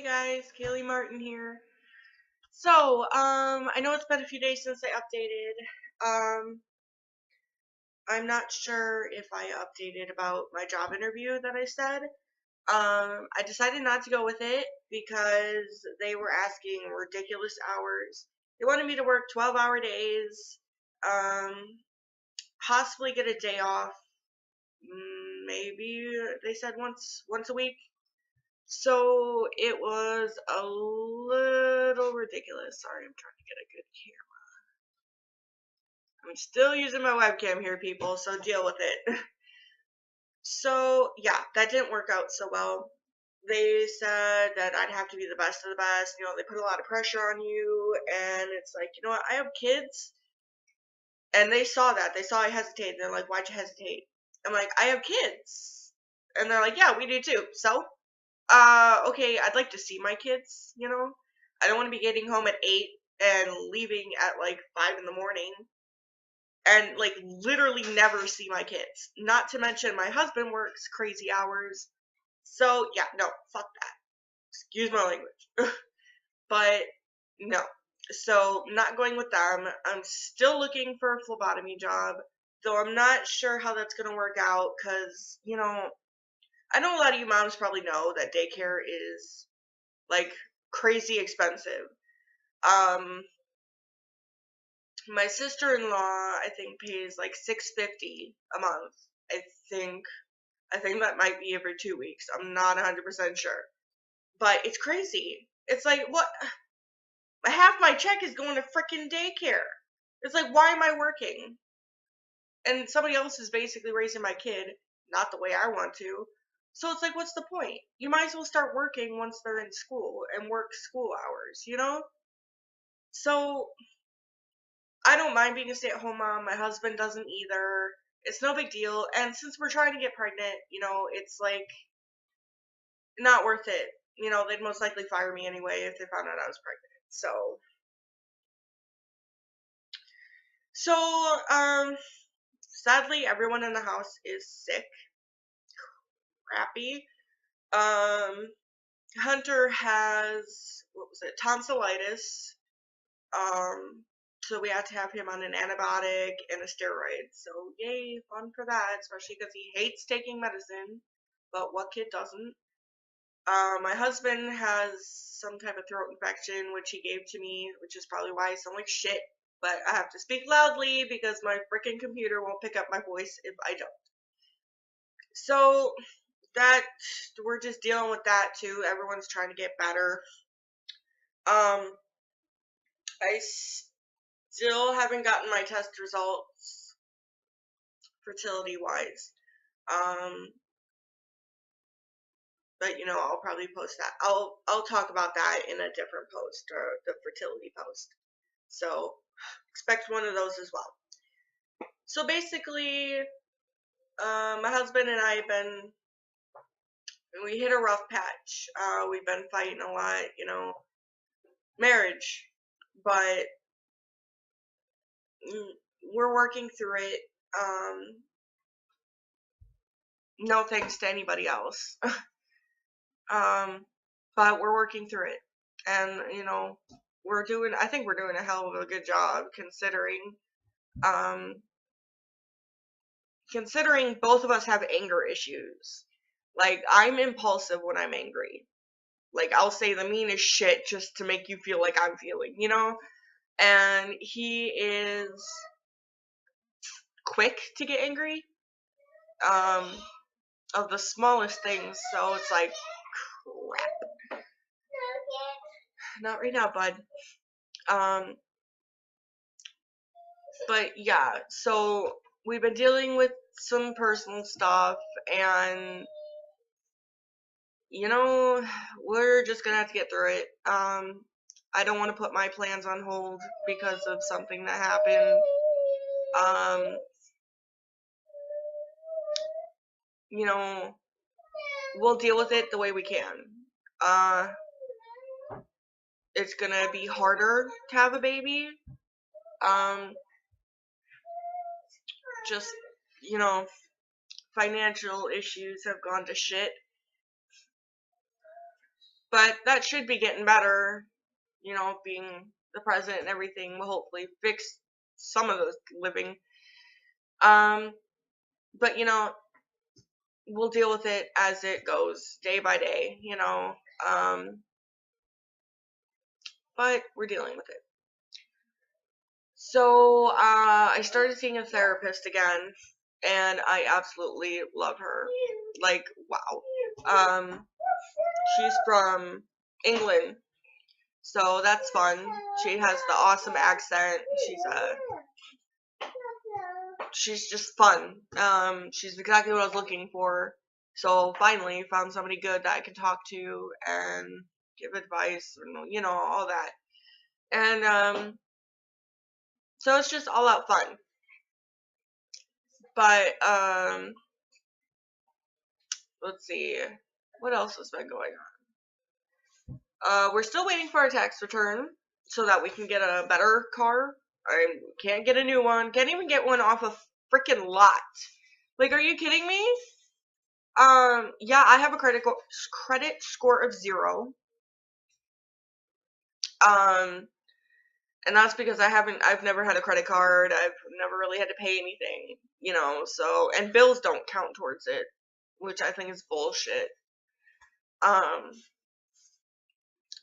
Hey guys, Kaylee Martin here. So, I know it's been a few days since I updated. I'm not sure if I updated about my job interview that I said. I decided not to go with it because they were asking ridiculous hours. They wanted me to work 12-hour days, um, possibly get a day off. Maybe they said once a week. So it was a little ridiculous. Sorry, I'm trying to get a good camera. I'm still using my webcam here, people, so deal with it. So, yeah, that didn't work out so well. They said that I'd have to be the best of the best. You know, they put a lot of pressure on you, and it's like, you know what, I have kids, and they saw that. They saw I hesitated. They're like, why'd you hesitate? I'm like, I have kids. And they're like, yeah, we do too. So, okay, I'd like to see my kids, you know? I don't want to be getting home at 8 and leaving at like 5 in the morning and like literally never see my kids. Not to mention my husband works crazy hours. So, yeah, no, fuck that. Excuse my language. But no. So, not going with them. I'm still looking for a phlebotomy job, though I'm not sure how that's going to work out cuz, you know, I know a lot of you moms probably know that daycare is like crazy expensive. Um, my sister-in-law I think pays like $650 a month. think I think that might be every 2 weeks. I'm not 100% sure, but it's crazy. It's like what half my check is going to freaking daycare. It's like why am I working? And somebody else is basically raising my kid not the way I want to. So it's like what's the point? You might as well start working once they're in school and work school hours, you know? So I don't mind being a stay-at-home mom. My husband doesn't either. It's no big deal. And since we're trying to get pregnant, you know, it's like not worth it. You know, they'd most likely fire me anyway if they found out I was pregnant. So, sadly, everyone in the house is sick, crappy. Hunter has, what was it, tonsillitis. So we had to have him on an antibiotic and a steroid. So yay, fun for that, especially because he hates taking medicine. But what kid doesn't? My husband has some type of throat infection, which he gave to me, which is probably why I sound like shit. But I have to speak loudly because my freaking computer won't pick up my voice if I don't. So that we're just dealing with that too. Everyone's trying to get better. I still haven't gotten my test results fertility wise. But you know, I'll probably post that. I'll talk about that in a different post or the fertility post. So expect one of those as well. So basically, my husband and I have been we hit a rough patch. We've been fighting a lot, you know, marriage, but we're working through it. No thanks to anybody else. But we're working through it, and you know, I think we're doing a hell of a good job um, considering both of us have anger issues. Like, I'm impulsive when I'm angry. Like, I'll say the meanest shit just to make you feel like I'm feeling, you know? And he is quick to get angry, um, of the smallest things, so it's like, crap. Not right now, bud. But yeah, so we've been dealing with some personal stuff, and you know, we're just gonna have to get through it. I don't want to put my plans on hold because of something that happened. You know, we'll deal with it the way we can. It's gonna be harder to have a baby. Just, you know, financial issues have gone to shit. But that should be getting better. You know, being the president and everything will hopefully fix some of those living. But you know, we'll deal with it as it goes, day by day. You know, but we're dealing with it. So I started seeing a therapist again, and I absolutely love her. Like, wow. She's from England, so that's fun. She has the awesome accent. She's just fun. She's exactly what I was looking for. So finally found somebody good that I can talk to and give advice, you know, all that. And so it's just all out fun. But let's see, what else has been going on? We're still waiting for our tax return so that we can get a better car. I can't get a new one. Can't even get one off a freaking lot. Like, are you kidding me? Yeah, I have a credit score of 0. And that's because I've never had a credit card. I've never really had to pay anything, you know, so, and bills don't count towards it, which I think is bullshit.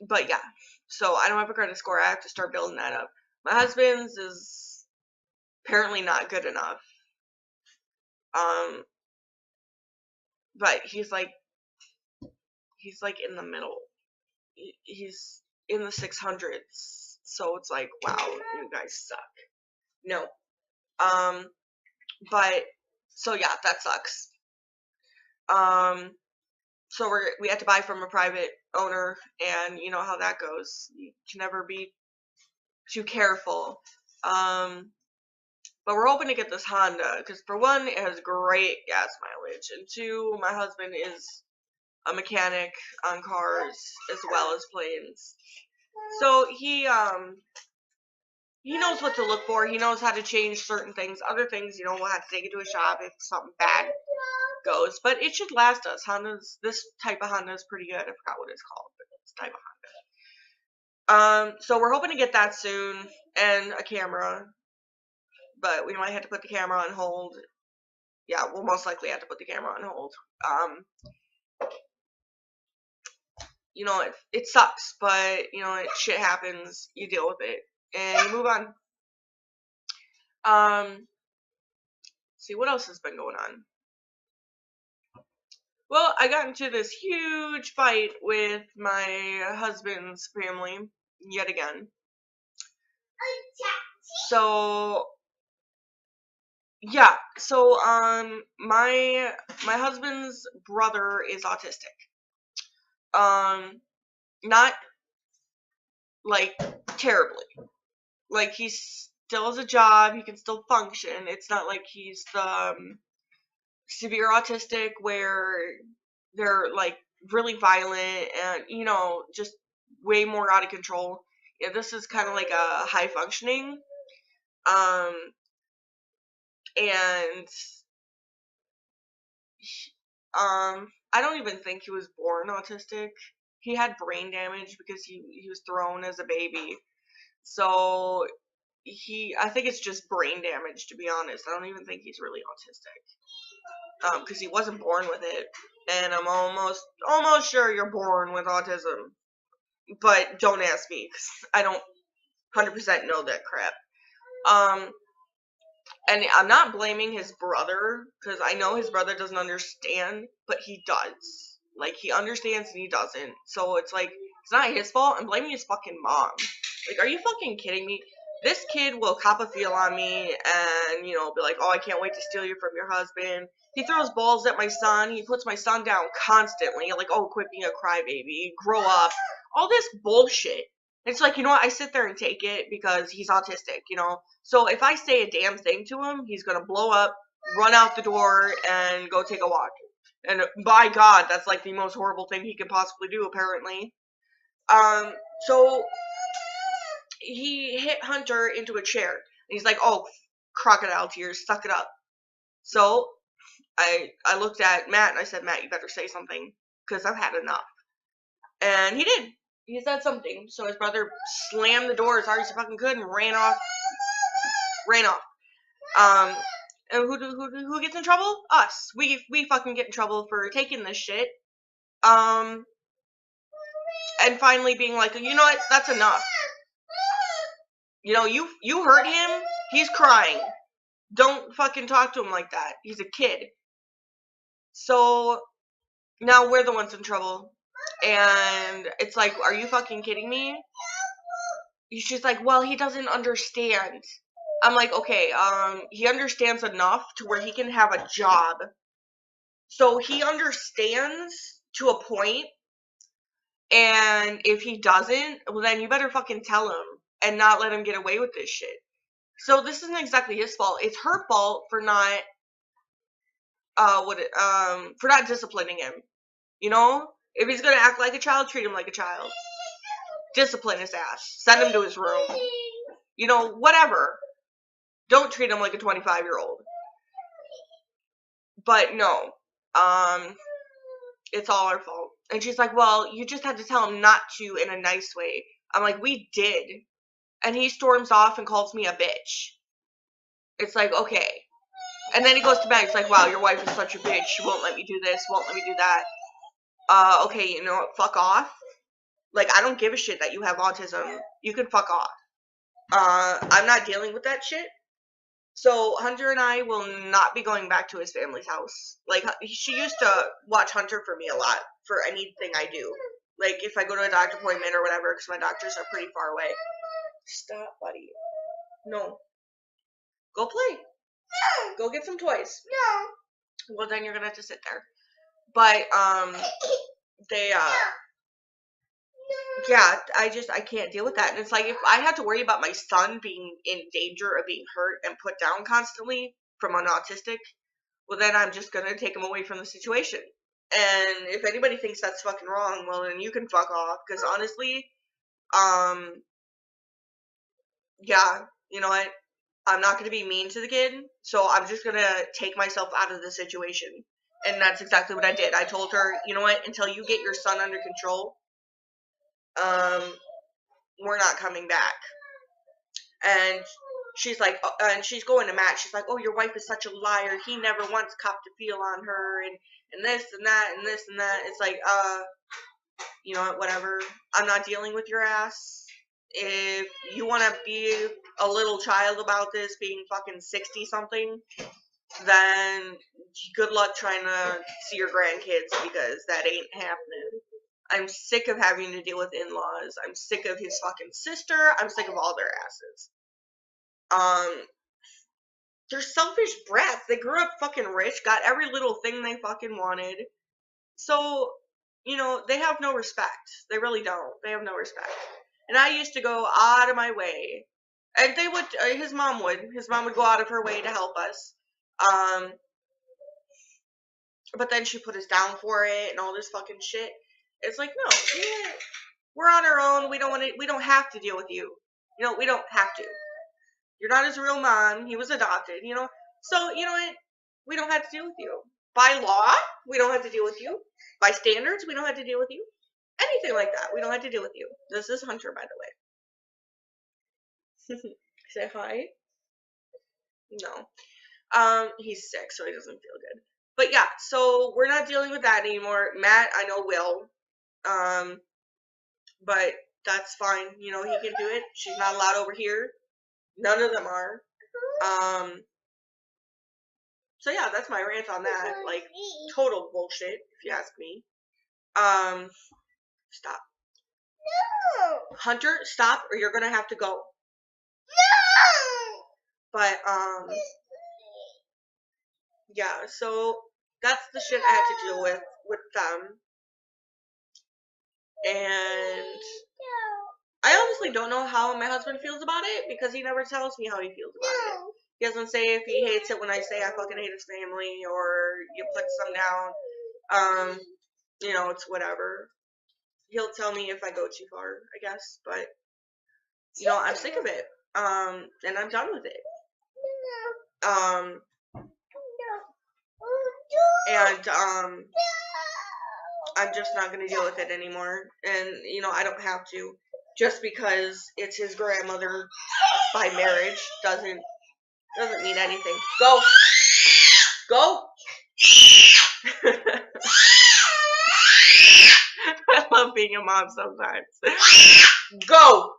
But yeah, so I don't have a credit score. I have to start building that up. My husband's is apparently not good enough. But he's like in the middle. He's in the 600s. So it's like, wow, you guys suck. No. But so yeah, that sucks. So we had to buy from a private owner, and you know how that goes. You can never be too careful. But we're hoping to get this Honda because, for one, it has great gas mileage, and two, my husband is a mechanic on cars as well as planes. So he knows what to look for. He knows how to change certain things. Other things, you know, we'll have to take it to a shop if something bad goes. But it should last us. This type of Honda is pretty good. I forgot what it's called, but it's type of Honda. So we're hoping to get that soon, and a camera. But we might have to put the camera on hold. Yeah, we'll most likely have to put the camera on hold. You know, it sucks, but, you know, shit happens, you deal with it, and you move on. See, what else has been going on? Well, I got into this huge fight with my husband's family, yet again. So, yeah, so, my husband's brother is autistic. Not, like, terribly. Like, he still has a job, he can still function. It's not like he's the severe autistic where they're, like, really violent and, you know, just way more out of control. Yeah, this is kind of like a high functioning. And I don't even think he was born autistic. He had brain damage because he was thrown as a baby. So I think it's just brain damage, to be honest. I don't even think he's really autistic. Because he wasn't born with it. And I'm almost sure you're born with autism. But don't ask me, because I don't 100% know that crap. And I'm not blaming his brother, because I know his brother doesn't understand, but he does. Like, he understands and he doesn't. So it's like, it's not his fault. I'm blaming his fucking mom. Like, are you fucking kidding me? This kid will cop a feel on me and, you know, be like, oh, I can't wait to steal you from your husband. He throws balls at my son. He puts my son down constantly. Like, oh, quit being a crybaby. Grow up. All this bullshit. It's like, you know what, I sit there and take it because he's autistic, you know? So if I say a damn thing to him, he's gonna blow up, run out the door, and go take a walk. And by God, that's like the most horrible thing he could possibly do, apparently. So he hit Hunter into a chair. And he's like, oh, crocodile tears, suck it up. So I looked at Matt and I said, Matt, you better say something, because I've had enough. And he did. He said something. So his brother slammed the door as hard as he fucking could and ran off. And who gets in trouble? Us. We fucking get in trouble for taking this shit. And finally being like, you know what? That's enough. You know, you hurt him. He's crying. Don't fucking talk to him like that. He's a kid. So now we're the ones in trouble. And it's like, are you fucking kidding me? She's like, well, he doesn't understand. I'm like, okay, he understands enough to where he can have a job. So he understands to a point, and if he doesn't, well then you better fucking tell him and not let him get away with this shit. So this isn't exactly his fault. It's her fault for not for not disciplining him. You know? If he's gonna act like a child, treat him like a child. Discipline his ass. Send him to his room. You know, whatever. Don't treat him like a 25-year-old. But no. It's all our fault. And she's like, well, you just had to tell him not to in a nice way. I'm like, we did. And he storms off and calls me a bitch. It's like, okay. And then he goes to bed. It's like, wow, your wife is such a bitch. She won't let me do this, won't let me do that. Okay, you know what? Fuck off. Like, I don't give a shit that you have autism. You can fuck off. I'm not dealing with that shit. So Hunter and I will not be going back to his family's house. Like, she used to watch Hunter for me a lot for anything I do. Like, if I go to a doctor appointment or whatever, because my doctors are pretty far away. Stop, buddy. No. Go play. No. Go get some toys. No. Well, then you're gonna have to sit there. But, yeah, I can't deal with that. And it's like, if I had to worry about my son being in danger of being hurt and put down constantly from an autistic, well, then I'm just gonna take him away from the situation. And if anybody thinks that's fucking wrong, well, then you can fuck off. Because honestly, yeah, you know what? I'm not gonna be mean to the kid, so I'm just gonna take myself out of the situation. And that's exactly what I did. I told her, you know what? Until you get your son under control, we're not coming back. And she's like, and she's going to Matt. She's like, oh, your wife is such a liar. He never once copped a feel on her, and this and that and this and that. It's like, you know what? Whatever. I'm not dealing with your ass. If you want to be a little child about this being fucking 60-something, then good luck trying to see your grandkids, because that ain't happening. I'm sick of having to deal with in-laws. I'm sick of his fucking sister. I'm sick of all their asses. They're selfish brats. They grew up fucking rich, got every little thing they fucking wanted. So, you know, they have no respect. They really don't. They have no respect. And I used to go out of my way. And they would, his mom would go out of her way to help us. But then she put us down for it and all this fucking shit. It's like, no, we're on our own. We don't have to deal with you. You know, we don't have to. You're not his real mom. He was adopted, you know. So, you know what? We don't have to deal with you. By law, we don't have to deal with you. By standards, we don't have to deal with you. Anything like that, we don't have to deal with you. This is Hunter, by the way. Say hi. No. He's sick, so he doesn't feel good. But yeah, so we're not dealing with that anymore. Matt, I know, will. But that's fine. You know, he can do it. She's not allowed over here. None of them are. So yeah, that's my rant on that. Like, total bullshit, if you ask me. Stop. No! Hunter, stop, or you're gonna have to go. No! But, yeah, so that's the shit I had to deal with them. And I honestly don't know how my husband feels about it, because he never tells me how he feels about it. He doesn't say if he hates it when I say I fucking hate his family, or you put some down. You know, it's whatever. He'll tell me if I go too far, I guess, but, you know, I'm sick of it. And I'm done with it. And, I'm just not going to deal with it anymore. And, you know, I don't have to. Just because it's his grandmother by marriage doesn't mean anything. Go! Go! I love being a mom sometimes. Go!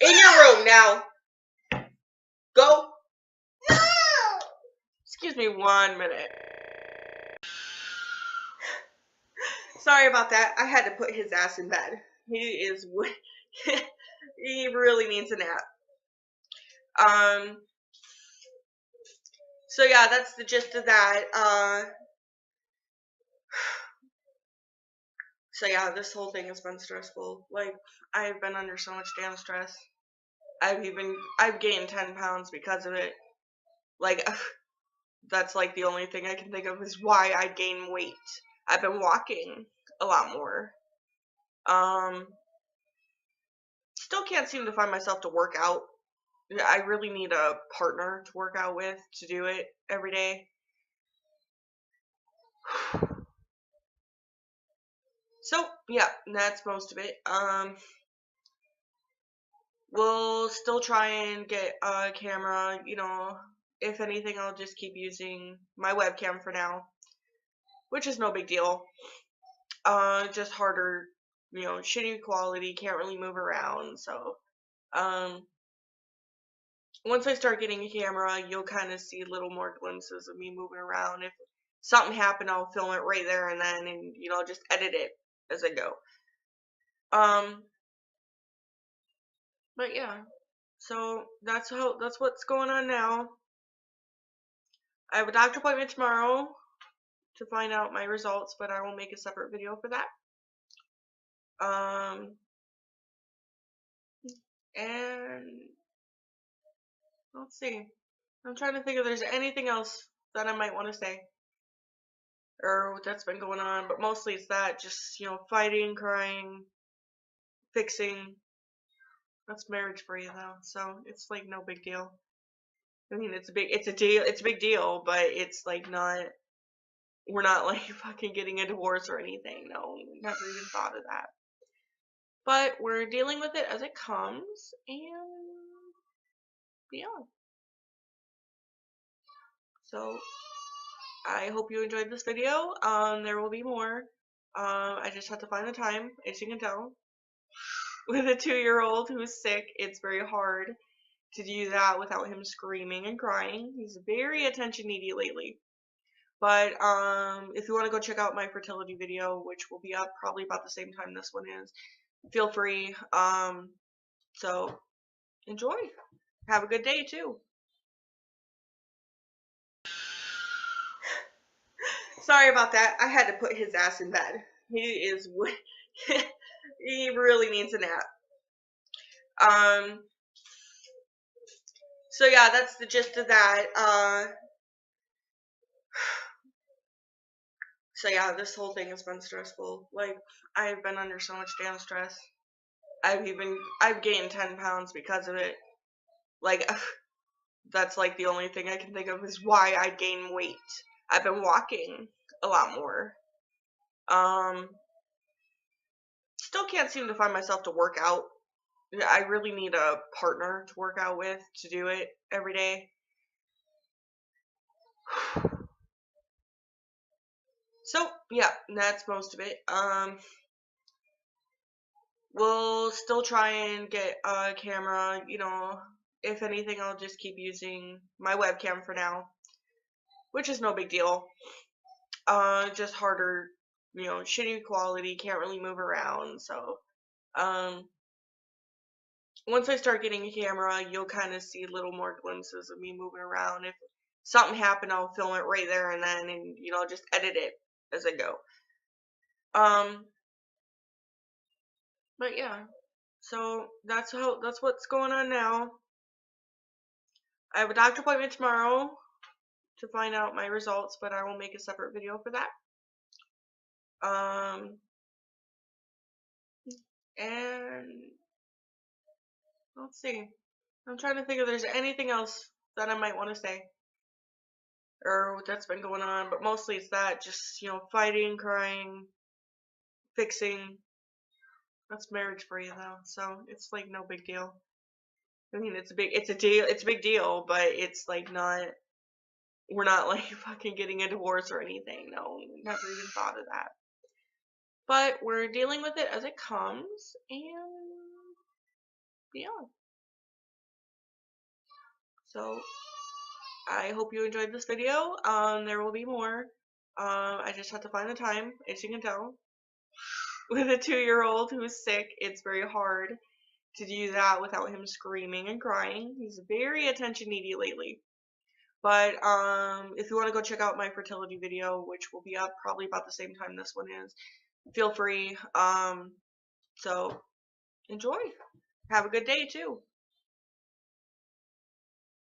In your room now. Go! Excuse me 1 minute. Sorry about that. I had to put his ass in bed. He is... he really needs a nap. So yeah, that's the gist of that. So yeah, this whole thing has been stressful. Like, I've been under so much damn stress. I've gained 10 pounds because of it. Like, that's like the only thing I can think of is why I gain weight. I've been walking a lot more. Still can't seem to find myself to work out. I really need a partner to work out with to do it every day. So, yeah, that's most of it. We'll still try and get a camera, you know. If anything, I'll just keep using my webcam for now, which is no big deal. Just harder, you know, shitty quality, can't really move around, so, once I start getting a camera, you'll kind of see little more glimpses of me moving around. If something happened, I'll film it right there and then, and, you know, just edit it as I go. But yeah, so that's what's going on now. I have a doctor appointment tomorrow to find out my results, but I will make a separate video for that. And let's see. I'm trying to think if there's anything else that I might want to say or that's been going on, but mostly it's that, just, you know, fighting, crying, fixing. That's marriage for you though, so it's like no big deal. I mean, it's a big deal, but it's like not, we're not like fucking getting a divorce or anything. No, never even thought of that. But we're dealing with it as it comes, and yeah. So I hope you enjoyed this video. There will be more. I just have to find the time, as you can tell. With a 2-year-old who's sick, it's very hard to do that without him screaming and crying. He's very attention needy lately. But if you want to go check out my fertility video, which will be up probably about the same time this one is, feel free. So enjoy. Have a good day too. Sorry about that. I had to put his ass in bed. He is he really needs a nap. So yeah, that's the gist of that. So yeah, this whole thing has been stressful. Like, I've been under so much damn stress. I've gained 10 pounds because of it. Like, that's like the only thing I can think of is why I gain weight. I've been walking a lot more. Still can't seem to find myself to work out. I really need a partner to work out with to do it every day. So, yeah, that's most of it. We'll still try and get a camera, you know. If anything, I'll just keep using my webcam for now, which is no big deal. Just harder, you know, shitty quality, can't really move around, so, once I start getting a camera, you'll kind of see little more glimpses of me moving around. If something happened, I'll film it right there and then, and, you know, just edit it as I go. But yeah, so that's what's going on now. I have a doctor appointment tomorrow to find out my results, but I will make a separate video for that. And let's see. I'm trying to think if there's anything else that I might want to say or that's been going on, but mostly it's that, just, you know, fighting, crying, fixing. That's marriage for you though, so it's like no big deal. I mean, it's a big deal, but it's like not, we're not like fucking getting a divorce or anything. No, never even thought of that. But we're dealing with it as it comes, and yeah. So I hope you enjoyed this video. There will be more. I just have to find the time, as you can tell. With a 2-year-old who's sick, it's very hard to do that without him screaming and crying. He's very attention needy lately. But if you want to go check out my fertility video, which will be up probably about the same time this one is, feel free. So enjoy. Have a good day too.